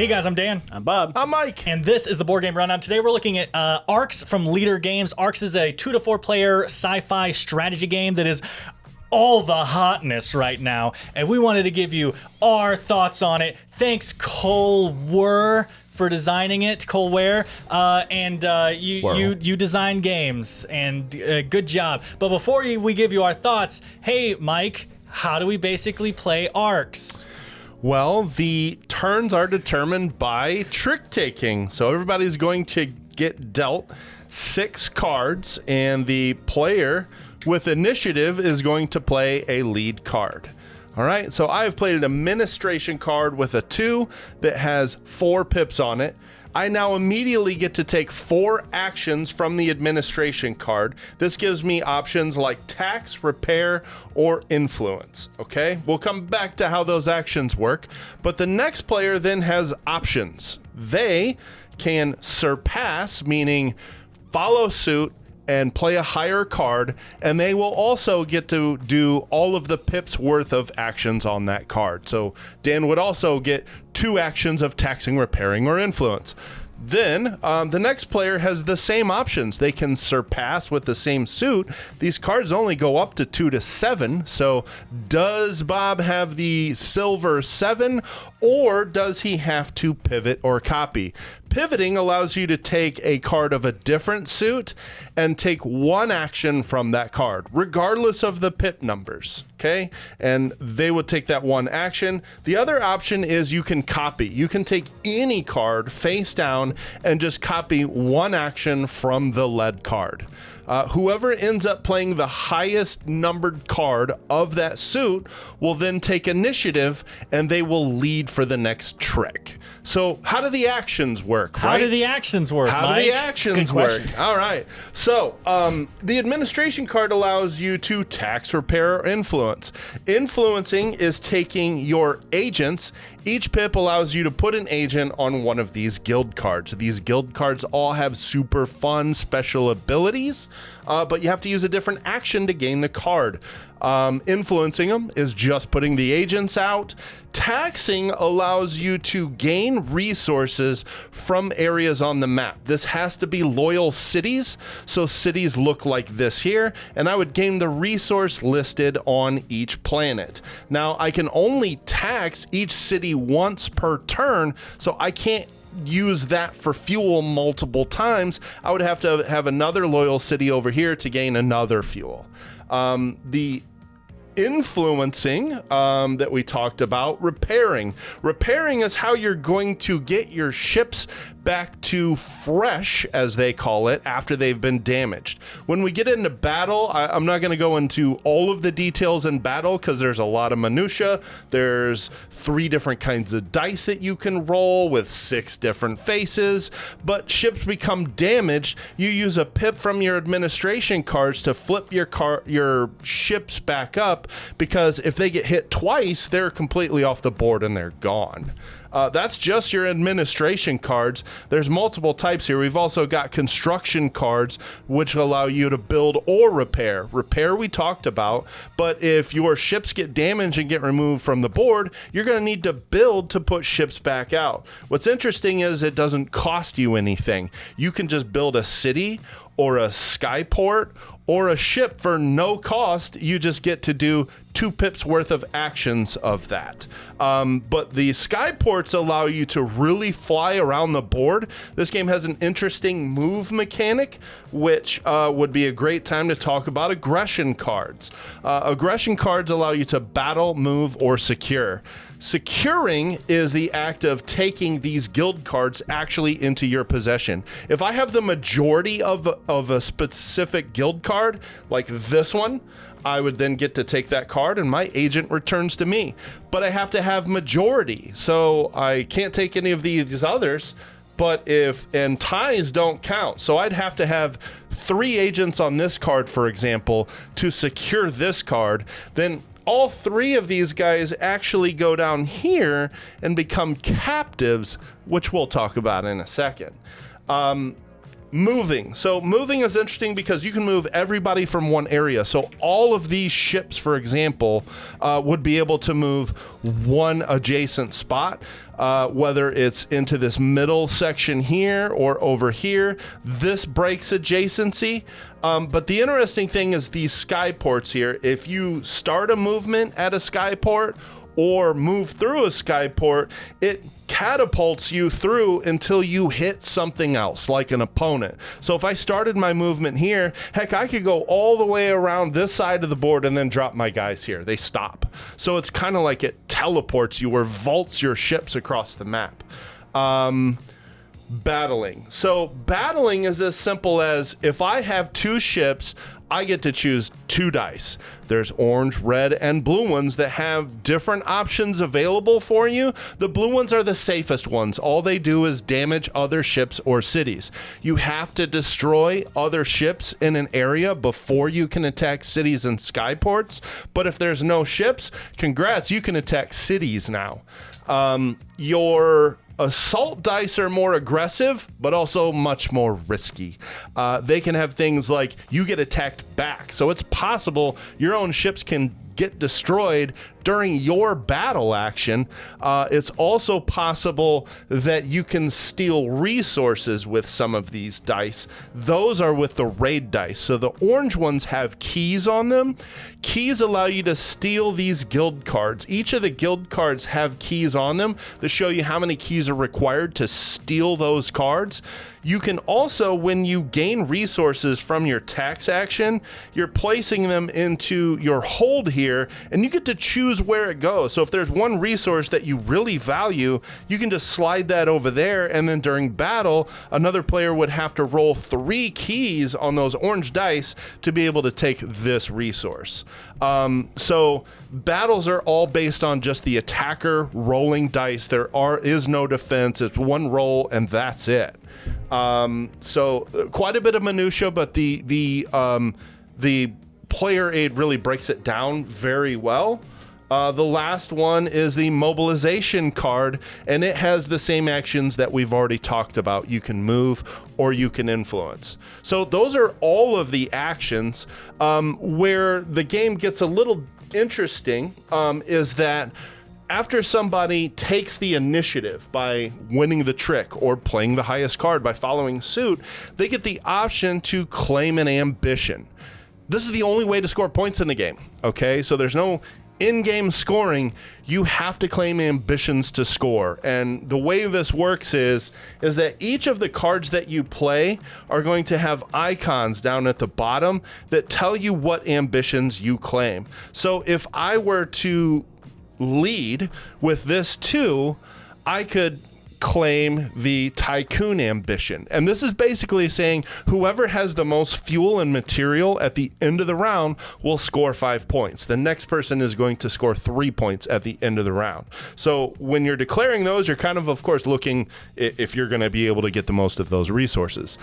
Hey guys, I'm Dan. I'm Bob. I'm Mike. And this is the Board Game Rundown. Today we're looking at Arcs from Leader Games. Arcs is a 2 to 4 player sci-fi strategy game that is all the hotness right now. And we wanted to give you our thoughts on it. Thanks, Cole Ware, for designing it. Cole Ware. You design games, and good job. But before we give you our thoughts, hey, Mike, how do we basically play Arcs? Well, the turns are determined by trick taking. So everybody's going to get dealt 6 cards, and the player with initiative is going to play a lead card. All right, so I've played an administration card with a 2 that has 4 pips on it. I now immediately get to take 4 actions from the administration card. This gives me options like tax, repair, or influence, okay? We'll come back to how those actions work, but the next player then has options. They can surpass, meaning follow suit, and play a higher card, and they will also get to do all of the pips worth of actions on that card. So Dan would also get 2 actions of taxing, repairing, or influence. Then the next player has the same options. They can surpass with the same suit. These cards only go up to 2 to 7. So does Bob have the silver 7, or does he have to pivot or copy? Pivoting allows you to take a card of a different suit and take 1 action from that card, regardless of the pip numbers, okay? And they would take that 1 action. The other option is you can copy. You can take any card face down and just copy 1 action from the lead card. Whoever ends up playing the highest numbered card of that suit will then take initiative, and they will lead for the next trick. So how do the actions work, How do the actions work, How Mike? do the actions work? All right. So the administration card allows you to tax, repair, or influence. Influencing is taking your agents. Each pip allows you to put an agent on one of these guild cards. These guild cards all have super fun special abilities, but you have to use a different action to gain the card. Influencing them is just putting the agents out. Taxing allows you to gain resources from areas on the map. This has to be loyal cities, so cities look like this here, and I would gain the resource listed on each planet. Now, I can only tax each city once per turn, so I can't use that for fuel multiple times. I would have to have another loyal city over here to gain another fuel. The influencing that we talked about, repairing is how you're going to get your ships back to fresh, as they call it, after they've been damaged. When we get into battle, I'm not going to go into all of the details in battle because there's a lot of minutia. There's 3 different kinds of dice that you can roll with 6 different faces, but ships become damaged. You use a pip from your administration cards to flip your ships back up, because if they get hit twice, they're completely off the board and they're gone. That's just your administration cards. There's multiple types here. We've also got construction cards, which allow you to build or repair. Repair we talked about, but if your ships get damaged and get removed from the board, you're going to need to build to put ships back out. What's interesting is it doesn't cost you anything. You can just build a city or a skyport or a ship for no cost. You just get to do 2 pips worth of actions of that. But the skyports allow you to really fly around the board. This game has an interesting move mechanic, which would be a great time to talk about aggression cards. Aggression cards allow you to battle, move, or secure. Securing is the act of taking these guild cards actually into your possession. If I have the majority of a specific guild card, like this one, I would then get to take that card and my agent returns to me. But I have to have majority, so I can't take any of these others. But and ties don't count. So I'd have to have 3 agents on this card, for example, to secure this card. Then all 3 of these guys actually go down here and become captives, which we'll talk about in a second. Moving. So moving is interesting because you can move everybody from one area. So all of these ships, for example, would be able to move one adjacent spot, whether it's into this middle section here or over here. This breaks adjacency. But the interesting thing is these skyports here. If you start a movement at a skyport or move through a skyport, it catapults you through until you hit something else, like an opponent. So if I started my movement here, heck, I could go all the way around this side of the board and then drop my guys here. They stop. So it's kind of like it teleports you or vaults your ships across the map. Battling. So battling is as simple as if I have 2 ships, I get to choose 2 dice. There's orange, red, and blue ones that have different options available for you. The blue ones are the safest ones. All they do is damage other ships or cities. You have to destroy other ships in an area before you can attack cities and skyports. But if there's no ships, congrats, you can attack cities now. Your assault dice are more aggressive, but also much more risky. They can have things like you get attacked back. So it's possible your own ships can get destroyed during your battle action. It's also possible that you can steal resources with some of these dice. Those are with the raid dice. So the orange ones have keys on them. Keys allow you to steal these guild cards. Each of the guild cards have keys on them that show you how many keys are required to steal those cards. You can also, when you gain resources from your tax action, you're placing them into your hold here, and you get to choose where it goes. So if there's one resource that you really value, you can just slide that over there, and then during battle, another player would have to roll 3 keys on those orange dice to be able to take this resource. So battles are all based on just the attacker rolling dice. There is no defense. It's one roll, and that's it. So quite a bit of minutia, but the player aid really breaks it down very well. The last one is the mobilization card, and it has the same actions that we've already talked about. You can move or you can influence. So those are all of the actions. Where the game gets a little interesting is that after somebody takes the initiative by winning the trick or playing the highest card by following suit, they get the option to claim an ambition. This is the only way to score points in the game, okay? So there's no in-game scoring. You have to claim ambitions to score. And the way this works is that each of the cards that you play are going to have icons down at the bottom that tell you what ambitions you claim. So if I were to lead with this 2, I could claim the tycoon ambition. And this is basically saying whoever has the most fuel and material at the end of the round will score 5 points. The next person is going to score 3 points at the end of the round. So when you're declaring those, you're kind of course, looking if you're going to be able to get the most of those resources.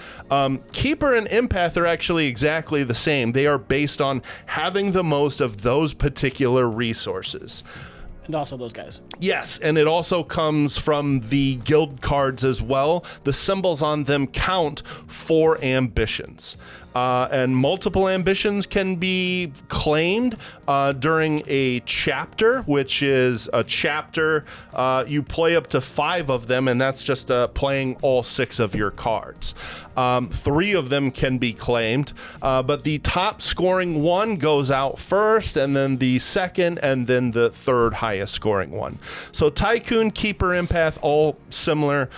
Keeper and Empath are actually exactly the same. They are based on having the most of those particular resources. And also those guys. Yes, and it also comes from the guild cards as well. The symbols on them count for ambitions. And multiple ambitions can be claimed during a chapter, which is a chapter. You play up to 5 of them, and that's just playing all 6 of your cards. 3 of them can be claimed, but the top scoring one goes out first, and then the second, and then the third highest scoring one. So Tycoon, Keeper, Empath, all similar,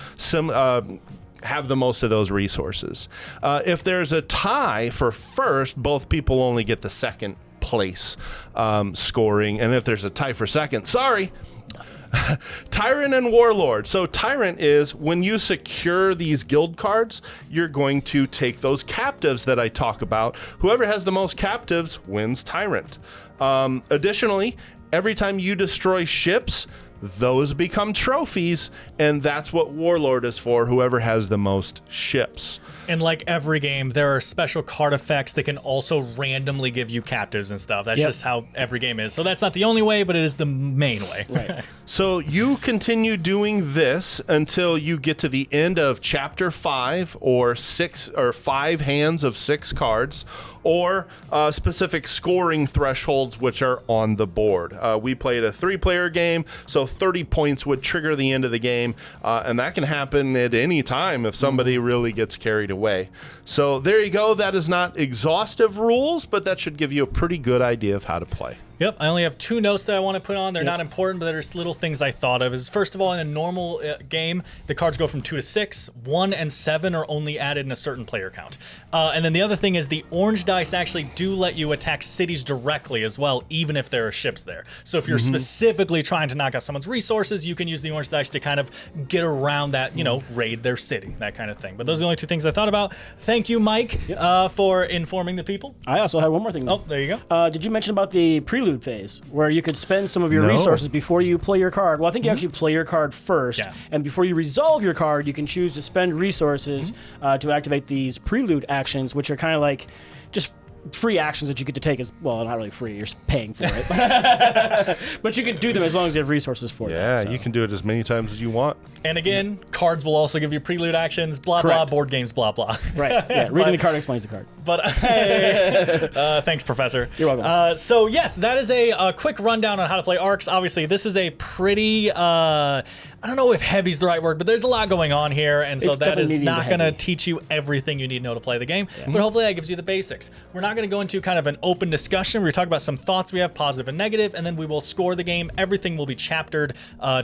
have the most of those resources. If there's a tie for first, both people only get the second place scoring. And if there's a tie for second, Tyrant and Warlord. So Tyrant is when you secure these guild cards, you're going to take those captives that I talk about. Whoever has the most captives wins Tyrant. Additionally, every time you destroy ships, those become trophies, and that's what Warlord is for, whoever has the most ships. And like every game, there are special card effects that can also randomly give you captives and stuff. That's just how every game is. So that's not the only way, but it is the main way. Right. So you continue doing this until you get to the end of chapter 5, or 5 hands of 6 cards, or specific scoring thresholds which are on the board. We played a 3-player game, so 30 points would trigger the end of the game, and that can happen at any time if somebody really gets carried away. So there you go. That is not exhaustive rules, but that should give you a pretty good idea of how to play. Yep, I only have 2 notes that I want to put on. They're not important, but there's little things I thought of. First of all, in a normal game, the cards go from 2 to 6. 1 and 7 are only added in a certain player count. And then the other thing is the orange dice actually do let you attack cities directly as well, even if there are ships there. So if you're specifically trying to knock out someone's resources, you can use the orange dice to kind of get around that, raid their city, that kind of thing. But those are the only 2 things I thought about. Thank you, Mike, for informing the people. I also had one more thing. Oh, there you go. Did you mention about the prelude phase where you could spend some of your resources before you play your card? Well, I think you actually play your card first, and before you resolve your card, you can choose to spend resources to activate these prelude actions, which are kind of like just free actions that you get to take as well. Not really free, you're paying for it, but you can do them as long as you have resources for them. Yeah, you can do it as many times as you want. And again, cards will also give you prelude actions, blah, blah, board games, blah, blah. Right, yeah, reading the card explains the card. But hey, thanks, Professor. You're welcome. So yes, that is a quick rundown on how to play Arcs. Obviously, this is a pretty, I don't know if heavy is the right word, but there's a lot going on here, and so that is not going to teach you everything you need to know to play the game, but hopefully that gives you the basics. We're not going to go into kind of an open discussion. We're going to talk about some thoughts we have, positive and negative, and then we will score the game. Everything will be chaptered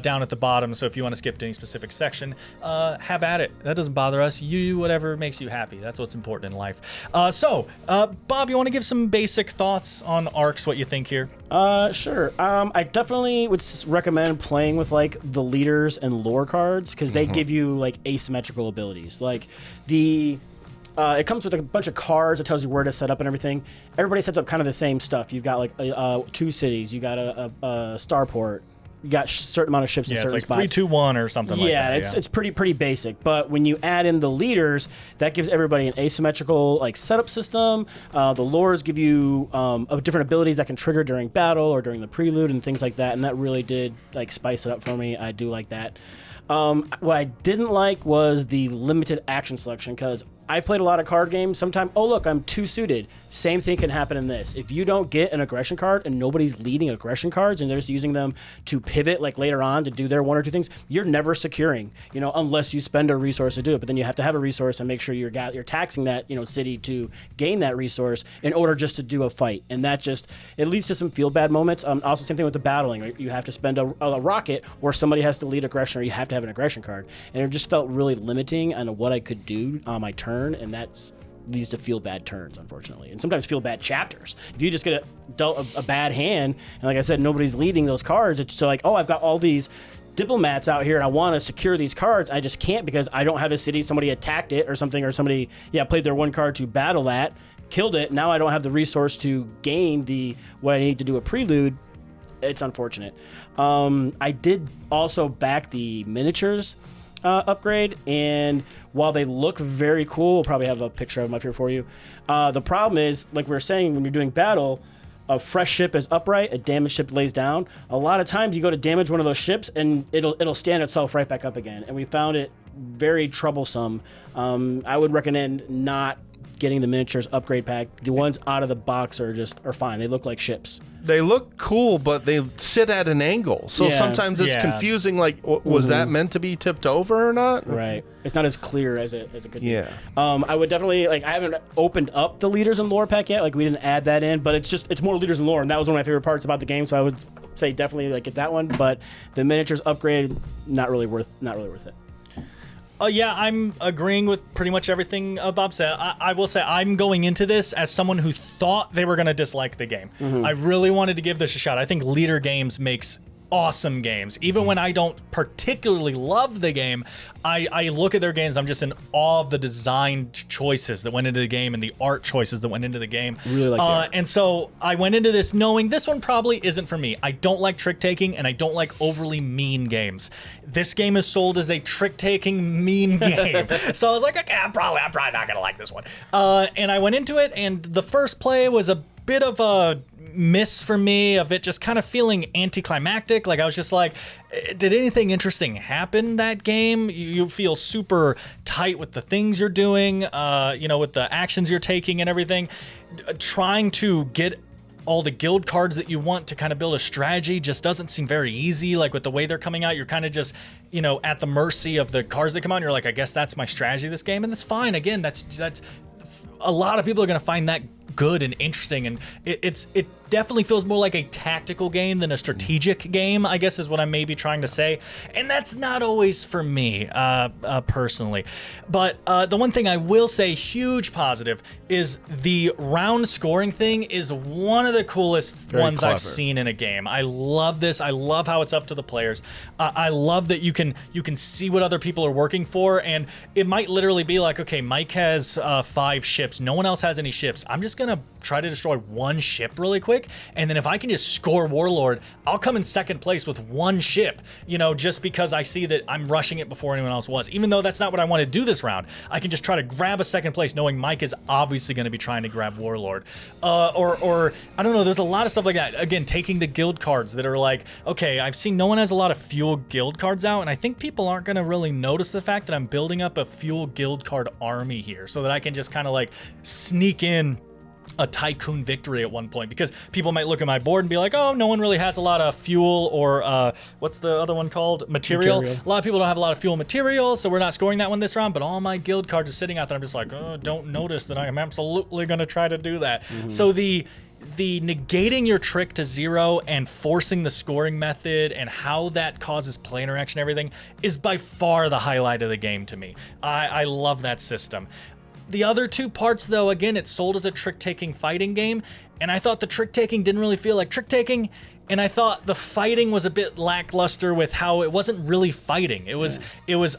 down at the bottom, so if you want to skip to any specific section, have at it. That doesn't bother us. You do whatever makes you happy. That's what's important in life. So, Bob, you want to give some basic thoughts on Arcs, what you think here? Sure. I definitely would recommend playing with like the leaders and lore cards, because they give you like asymmetrical abilities. Like it comes with like a bunch of cards that tells you where to set up and everything. Everybody sets up kind of the same stuff. You've got like 2 cities. You got a starport. You got a certain amount of ships in certain spots. Yeah, it's like 3-2-1 or something like that. Yeah, it's pretty basic. But when you add in the leaders, that gives everybody an asymmetrical like setup system. The lores give you different abilities that can trigger during battle or during the prelude and things like that. And that really did like spice it up for me. I do like that. What I didn't like was the limited action selection, because I've played a lot of card games. Sometimes, oh look, I'm 2 suited. Same thing can happen in this. If you don't get an aggression card and nobody's leading aggression cards and they're just using them to pivot like later on to do their 1 or 2 things, you're never securing, unless you spend a resource to do it. But then you have to have a resource and make sure you're taxing that, city to gain that resource in order just to do a fight. And that just, it leads to some feel bad moments. Also, same thing with the battling. Right? You have to spend a rocket, or somebody has to lead aggression, or you have to have an aggression card. And it just felt really limiting on what I could do on my turn, and that's leads to feel bad turns, unfortunately, and sometimes feel bad chapters. If you just get dealt a bad hand, and like I said, nobody's leading those cards, it's so like, oh, I've got all these diplomats out here and I want to secure these cards, I just can't because I don't have a city, somebody attacked it or something, or somebody played their 1 card to battle that, killed it, now I don't have the resource to gain what I need to do a prelude. It's unfortunate. I did also back the miniatures upgrade, and while they look very cool, we'll probably have a picture of them up here for you. The problem is, like we were saying, when you're doing battle, a fresh ship is upright, a damaged ship lays down. A lot of times you go to damage one of those ships and it'll stand itself right back up again, and we found it very troublesome. I would recommend not getting the miniatures upgrade pack. The ones out of the box are fine. They look like ships. They look cool, but they sit at an angle. So sometimes it's confusing, like, was that meant to be tipped over or not? Right. It's not as clear as it could be. Yeah. I would definitely, I haven't opened up the leaders and lore pack yet. Like, we didn't add that in, but it's more leaders and lore, and that was one of my favorite parts about the game, so I would say definitely, get that one. But the miniatures upgrade, not really worth it. Yeah, I'm agreeing with pretty much everything Bob said. I will say I'm going into this as someone who thought they were going to dislike the game. I really wanted to give this a shot. I think Leader Games makes awesome games. Even when I don't particularly love the game, I look at their games, I'm just in awe of the design choices that went into the game and the art choices that went into the game. Really like that. And so I went into this knowing this one probably isn't for me. I don't like trick-taking, and I don't like overly mean games. This game is sold as a trick-taking mean game. So I was like, okay, I'm probably not gonna like this one. And I went into it, and the first play was a bit of a miss for me, of it just kind of feeling anticlimactic. Like I was just like, did anything interesting happen that game? You feel super tight with the things you're doing, with the actions you're taking and everything. Trying to get all the guild cards that you want to kind of build a strategy just doesn't seem very easy. Like with the way they're coming out, you're kind of just, at the mercy of the cards that come out. And you're like, I guess that's my strategy this game, and that's fine. Again, that's a lot of people are going to find that good and interesting, and it definitely feels more like a tactical game than a strategic game, I guess is what I'm maybe trying to say, and that's not always for me personally. But the one thing I will say, huge positive, is the round scoring thing is one of the coolest ones clever. I've seen in a game. I love this. I love how it's up to the players. I love that you can see what other people are working for, and it might literally be like, okay, Mike has 5 ships. No one else has any ships. I'm just gonna try to destroy one ship really quick, and then if I can just score Warlord, I'll come in second place with one ship, just because I see that I'm rushing it before anyone else was. Even though that's not what I want to do this round, I can just try to grab a second place knowing Mike is obviously going to be trying to grab Warlord. Or I don't know, there's a lot of stuff like that. Again, taking the guild cards that are like, okay, I've seen no one has a lot of fuel guild cards out, and I think people aren't going to really notice the fact that I'm building up a fuel guild card army here so that I can just kind of like sneak in a tycoon victory at one point, because people might look at my board and be like, oh, no one really has a lot of fuel, or what's the other one called? Material. A lot of people don't have a lot of fuel material, so we're not scoring that one this round, but all my guild cards are sitting out there. I'm just like, oh, don't notice that I am absolutely going to try to do that. So the negating your trick to 0 and forcing the scoring method and how that causes play interaction and everything is by far the highlight of the game to me. I love that system. The other 2 parts, though, again, it's sold as a trick-taking fighting game, and I thought the trick-taking didn't really feel like trick-taking, and I thought the fighting was a bit lackluster with how it wasn't really fighting. It was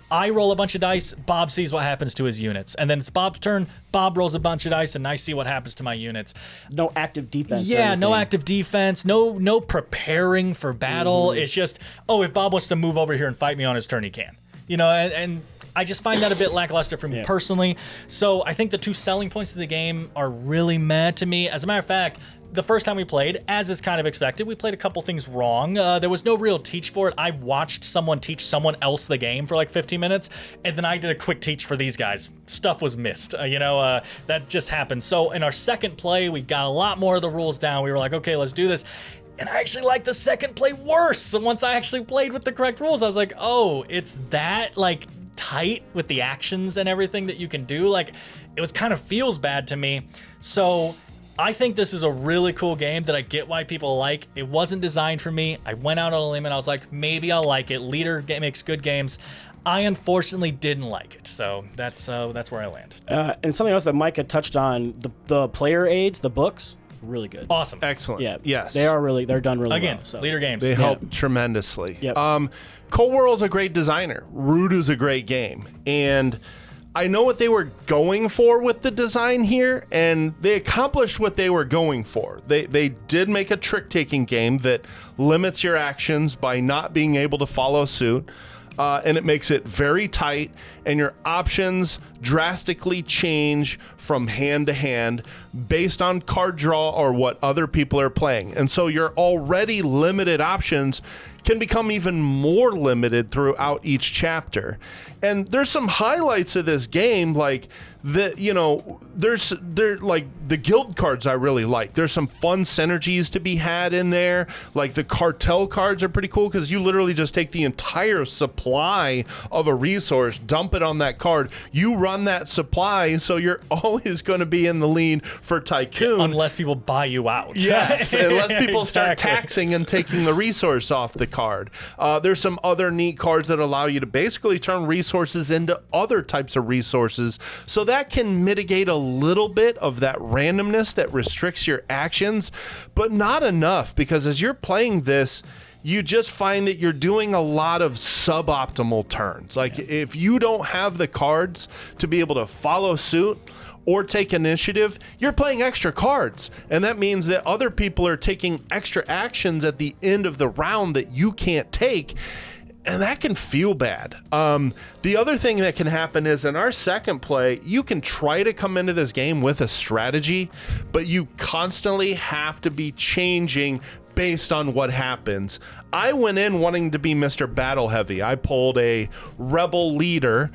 I roll a bunch of dice, Bob sees what happens to his units, and then it's Bob's turn, Bob rolls a bunch of dice, and I see what happens to my units. No active defense. Yeah, no active defense, no preparing for battle. It's just, oh, if Bob wants to move over here and fight me on his turn, he can. And I just find that a bit lackluster for me personally. So I think the 2 selling points of the game are really meh to me. As a matter of fact, the first time we played, as is kind of expected, we played a couple things wrong. There was no real teach for it. I watched someone teach someone else the game for like 15 minutes, and then I did a quick teach for these guys. Stuff was missed. That just happened. So in our second play, we got a lot more of the rules down. We were like, okay, let's do this. And I actually liked the second play worse. So once I actually played with the correct rules, I was like, oh, it's that tight with the actions and everything that you can do. Like, it was kind of feels bad to me. So I think this is a really cool game that I get why people like. It wasn't designed for me. I went out on a limb and I was like, maybe I'll like it. Leader makes good games. I unfortunately didn't like it, so that's where I land. And something else that Mike had touched on, the player aids, the books, really good. Awesome. Excellent. Yeah. Yes. They're done really Again, well. So. Leader games. They help tremendously. Yep. Cold World's a great designer. Root is a great game. And I know what they were going for with the design here, and they accomplished what they were going for. They did make a trick-taking game that limits your actions by not being able to follow suit. And it makes it very tight, and your options drastically change from hand to hand based on card draw or what other people are playing. And so your already limited options can become even more limited throughout each chapter. And there's some highlights of this game, like they're like the guild cards I really like. There's some fun synergies to be had in there. Like the cartel cards are pretty cool because you literally just take the entire supply of a resource, dump it on that card. You run that supply, so you're always going to be in the lead for Tycoon. Unless people buy you out. Yes, unless people start taxing and taking the resource off the card. There's some other neat cards that allow you to basically turn resources into other types of resources. So that can mitigate a little bit of that randomness that restricts your actions, but not enough, because as you're playing this, you just find that you're doing a lot of suboptimal turns. Like if you don't have the cards to be able to follow suit or take initiative, you're playing extra cards. And that means that other people are taking extra actions at the end of the round that you can't take. And that can feel bad. The other thing that can happen is in our second play, you can try to come into this game with a strategy, but you constantly have to be changing based on what happens. I went in wanting to be Mr. Battle Heavy. I pulled a rebel leader,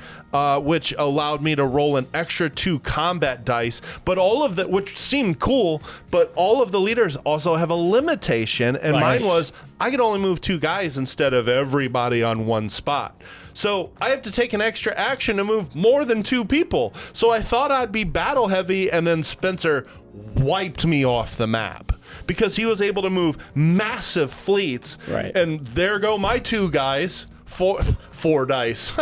which allowed me to roll an extra 2 combat dice, but all of that, which seemed cool, but all of the leaders also have a limitation, and mine was I could only move 2 guys instead of everybody on one spot. So I have to take an extra action to move more than 2 people. So I thought I'd be Battle Heavy, and then Spencer wiped me off the map because he was able to move massive fleets. Right. And there go my 2 guys. Four dice.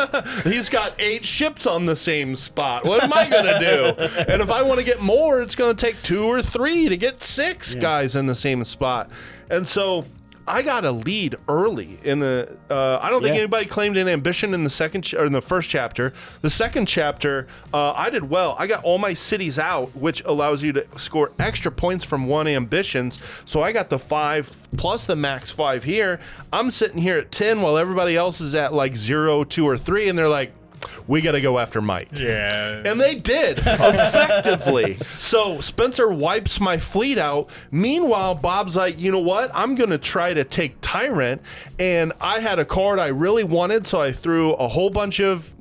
He's got 8 ships on the same spot. What am I gonna do? And if I want to get more, it's gonna take 2 or 3 to get 6 guys in the same spot. And so I got a lead early in the. I don't think anybody claimed an ambition in the second or in the first chapter. The second chapter, I did well. I got all my cities out, which allows you to score extra points from 1 ambitions. So I got the 5 plus the max 5 here. I'm sitting here at 10 while everybody else is at like 0, 2, or 3, and they're like, we got to go after Mike. Yeah. And they did, effectively. So Spencer wipes my fleet out. Meanwhile, Bob's like, you know what? I'm going to try to take Tyrant. And I had a card I really wanted, so I threw a whole bunch of,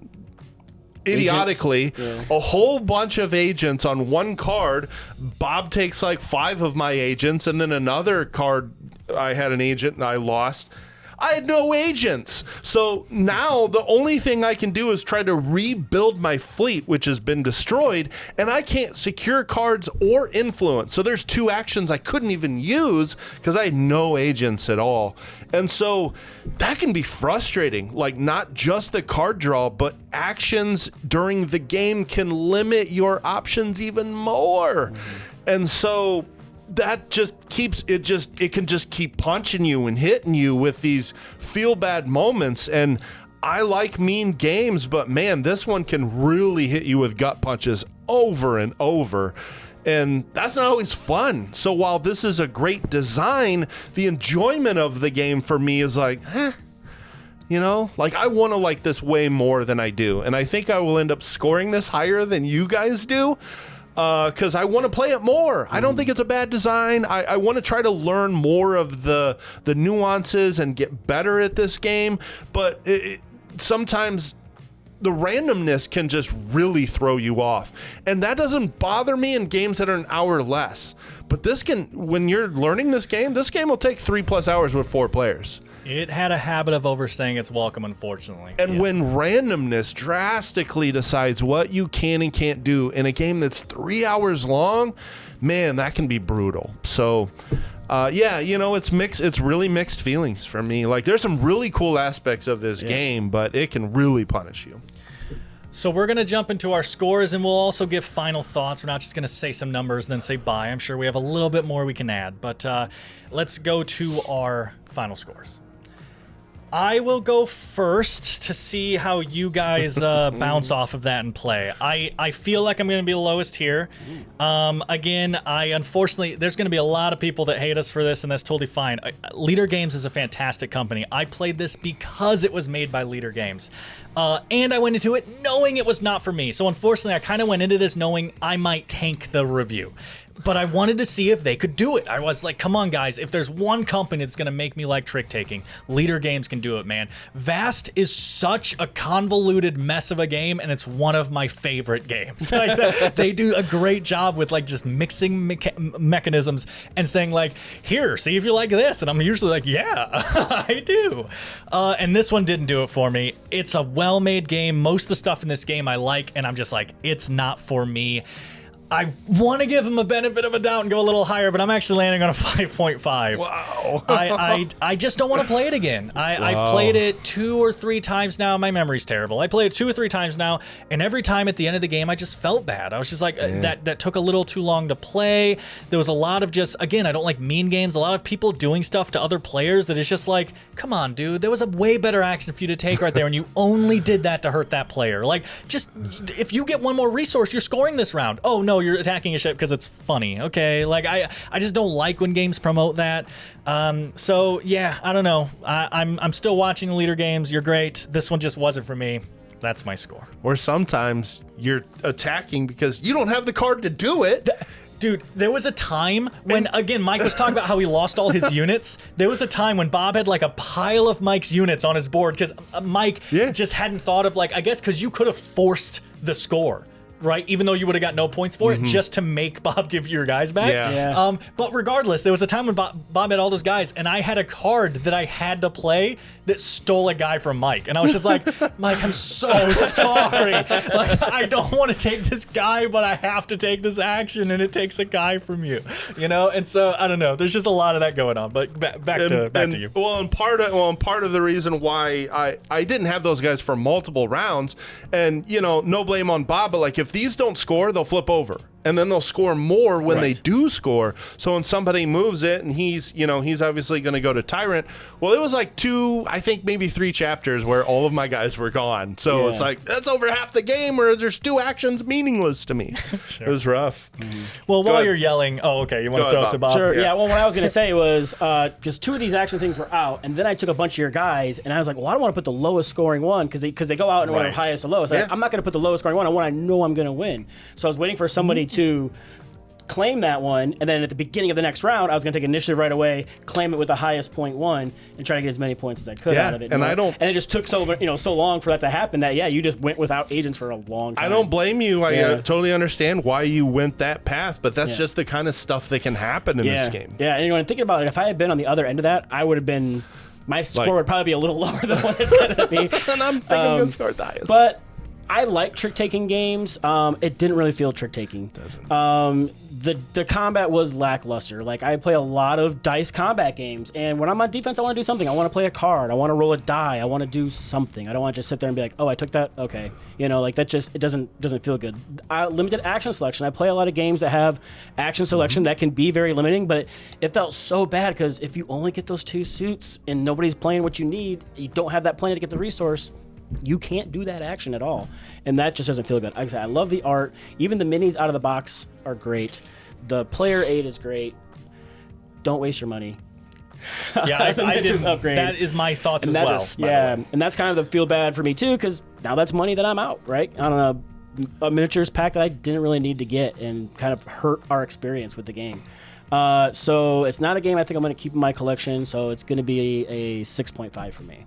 idiotically, a whole bunch of agents on one card. Bob takes like 5 of my agents, and then another card, I had an agent and I lost. I had no agents. So now the only thing I can do is try to rebuild my fleet, which has been destroyed, and I can't secure cards or influence. So there's 2 actions I couldn't even use because I had no agents at all. And so that can be frustrating. Like not just the card draw, but actions during the game can limit your options even more. And so that just keeps it can just keep punching you and hitting you with these feel bad moments. And I like mean games, but man, this one can really hit you with gut punches over and over. And that's not always fun. So while this is a great design, the enjoyment of the game for me is like, you know, like I want to like this way more than I do. And I think I will end up scoring this higher than you guys do. Because I want to play it more. I don't think it's a bad design. I want to try to learn more of the nuances and get better at this game. But sometimes the randomness can just really throw you off. And that doesn't bother me in games that are an hour or less. But this can, when you're learning this game will take 3+ hours with 4 players. It had a habit of overstaying its welcome, unfortunately. And when randomness drastically decides what you can and can't do in a game that's 3 hours long, man, that can be brutal. So, you know, it's mixed. It's really mixed feelings for me. Like, there's some really cool aspects of this game, but it can really punish you. So we're going to jump into our scores, and we'll also give final thoughts. We're not just going to say some numbers and then say bye. I'm sure we have a little bit more we can add. But let's go to our final scores. I will go first to see how you guys bounce off of that and play. I feel like I'm going to be the lowest here. Again, unfortunately, there's going to be a lot of people that hate us for this, and that's totally fine. Leader Games is a fantastic company. I played this because it was made by Leader Games. And I went into it knowing it was not for me. So unfortunately, I kind of went into this knowing I might tank the review. But I wanted to see if they could do it. I was like, come on, guys. If there's one company that's going to make me like trick-taking, Leader Games can do it, man. Vast is such a convoluted mess of a game, and it's one of my favorite games. Like, they do a great job with like just mixing mechanisms and saying like, here, see if you like this. And I'm usually like, yeah, I do. And this one didn't do it for me. It's a well-made game. Most of the stuff in this game I like, and I'm just like, it's not for me. I want to give him a benefit of a doubt and go a little higher, but I'm actually landing on a 5.5. Wow. I just don't want to play it again. I've played it 2 or 3 times now. My memory's terrible. I played it 2 or 3 times now, and every time at the end of the game, I just felt bad. I was just like, that took a little too long to play. There was a lot of just, again, I don't like mean games. A lot of people doing stuff to other players that is just like, come on, dude. There was a way better action for you to take right there, and you only did that to hurt that player. Like, just, if you get one more resource, you're scoring this round. Oh, no, you're attacking a ship because it's funny. Okay, like I just don't like when games promote that. So yeah, I don't know. I'm still watching the leader games. You're great. This one just wasn't for me. That's my score. Or sometimes you're attacking because you don't have the card to do it. Dude, there was a time when, again, Mike was talking about how he lost all his units. There was a time when Bob had like a pile of Mike's units on his board because Mike just hadn't thought of, like, I guess because you could have forced the score, right? Even though you would have got no points for it, just to make Bob give you your guys back. Yeah. But regardless, there was a time when Bob had all those guys, and I had a card that I had to play that stole a guy from Mike. And I was just like, Mike, I'm so sorry. Like, I don't want to take this guy, but I have to take this action, and it takes a guy from you. You know? And so, I don't know. There's just a lot of that going on. But back to you. Well, and part of the reason why I didn't have those guys for multiple rounds, and, you know, no blame on Bob, but like, if these don't score, they'll flip over. And then they'll score more when they do score. So when somebody moves it and he's obviously going to go to Tyrant. Well, it was like 2, I think maybe 3 chapters where all of my guys were gone. So it's like, that's over half the game where there's 2 actions meaningless to me. Sure. It was rough. Well, while you're yelling, you want to throw it to Bob? Sure, yeah. Well, what I was going to say was, because 2 of these action things were out, and then I took a bunch of your guys, and I was like, well, I don't want to put the lowest scoring one, because they go out in order of highest to lowest. I'm not going to put the lowest scoring one on one I know I'm going to win. So I was waiting for somebody to claim that one, and then at the beginning of the next round, I was going to take initiative right away, claim it with the highest point one, and try to get as many points as I could out of it. And and it just took so long for that to happen that you just went without agents for a long time. I don't blame you. I totally understand why you went that path, but that's just the kind of stuff that can happen in this game. Yeah, and thinking about it, if I had been on the other end of that, I would have been. My score would probably be a little lower than what it's going to be. And I'm thinking I'm going to score the highest. But I like trick-taking games. It didn't really feel trick-taking. Doesn't. The combat was lackluster. Like, I play a lot of dice combat games, and when I'm on defense, I want to do something. I want to play a card. I want to roll a die. I want to do something. I don't want to just sit there and be like, oh, I took that? Okay. Like, that just, it doesn't feel good. Limited action selection. I play a lot of games that have action selection that can be very limiting, but it felt so bad because if you only get those 2 suits and nobody's playing what you need, you don't have that plan to get the resource, you can't do that action at all. And that just doesn't feel good. Like I said, I love the art. Even the minis out of the box are great. The player aid is great. Don't waste your money. Yeah, I didn't. Upgrade. That is my thoughts as well. And that's kind of the feel bad for me too, because now that's money that I'm out, right? On a miniatures pack that I didn't really need to get and kind of hurt our experience with the game. So it's not a game I think I'm going to keep in my collection, so it's going to be a 6.5 for me.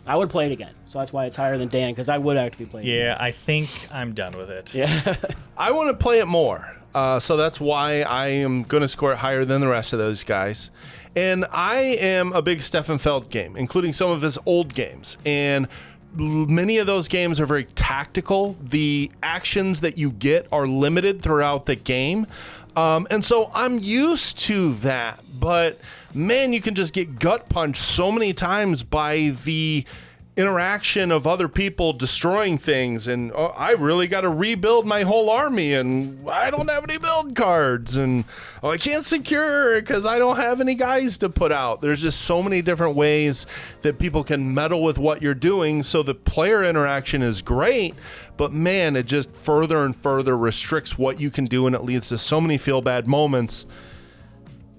I would play it again, so that's why it's higher than Dan, because I would actually play it again. I think I'm done with it. Yeah. I want to play it more, so that's why I am going to score it higher than the rest of those guys. And I am a big Stefan Feld game, including some of his old games. And many of those games are very tactical. The actions that you get are limited throughout the game. And so I'm used to that, but man, you can just get gut punched so many times by the interaction of other people destroying things, and I really got to rebuild my whole army, and I don't have any build cards, and I can't secure because I don't have any guys to put out. There's just so many different ways that people can meddle with what you're doing, so the player interaction is great, but man, it just further and further restricts what you can do, and it leads to so many feel bad moments.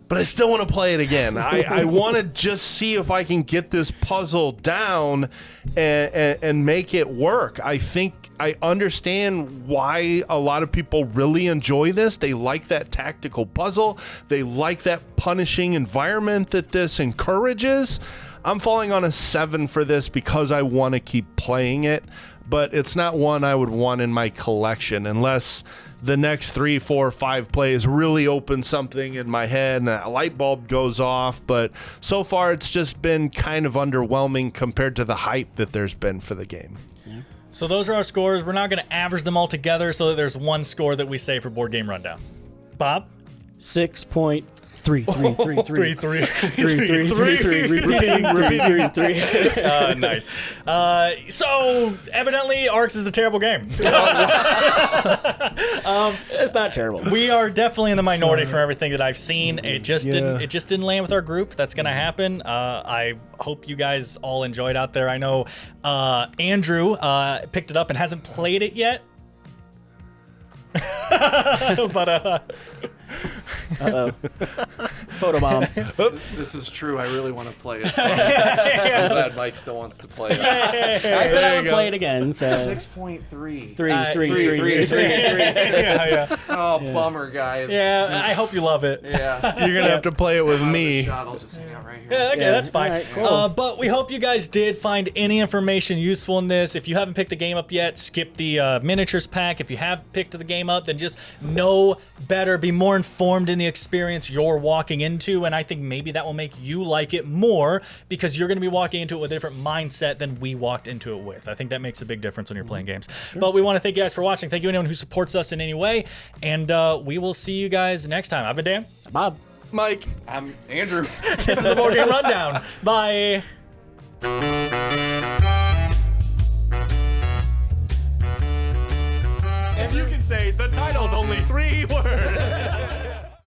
But I still want to play it again. I want to just see if I can get this puzzle down and make it work. I think I understand why a lot of people really enjoy this. They like that tactical puzzle. They like that punishing environment that this encourages. I'm falling on a 7 for this because I want to keep playing it, but it's not one I would want in my collection unless the next 3, 4, 5 plays really open something in my head and a light bulb goes off. But so far, it's just been kind of underwhelming compared to the hype that there's been for the game. Yeah. So those are our scores. We're not going to average them all together so that there's one score that we say for Board Game Rundown. Bob? 6.3333. 3. Nice. So evidently, Arcs is a terrible game. It's not terrible. We are definitely in the minority from everything that I've seen. It just didn't land with our group. That's gonna happen. I hope you guys all enjoyed out there. I know Andrew picked it up and hasn't played it yet. But Photobomb. This is true. I really want to play it. So I'm glad Mike still wants to play it. I said I would play it again. So 6.3. 3. yeah. Oh, bummer, guys. Yeah, I hope you love it. Yeah. You're gonna have to play it with me. I'll just hang out right here. Yeah, okay, that's fine. All right, cool. But we hope you guys did find any information useful in this. If you haven't picked the game up yet, skip the miniatures pack. If you have picked the game up, then just know better, be more informed in the experience you're walking into, and I think maybe that will make you like it more because you're going to be walking into it with a different mindset than we walked into it with. I think that makes a big difference when you're playing games. But we want to thank you guys for watching. Thank you anyone who supports us in any way, and we will see you guys next time. I've been Dan. Bob. Mike. I'm Andrew. This is the Board Game Rundown. Bye.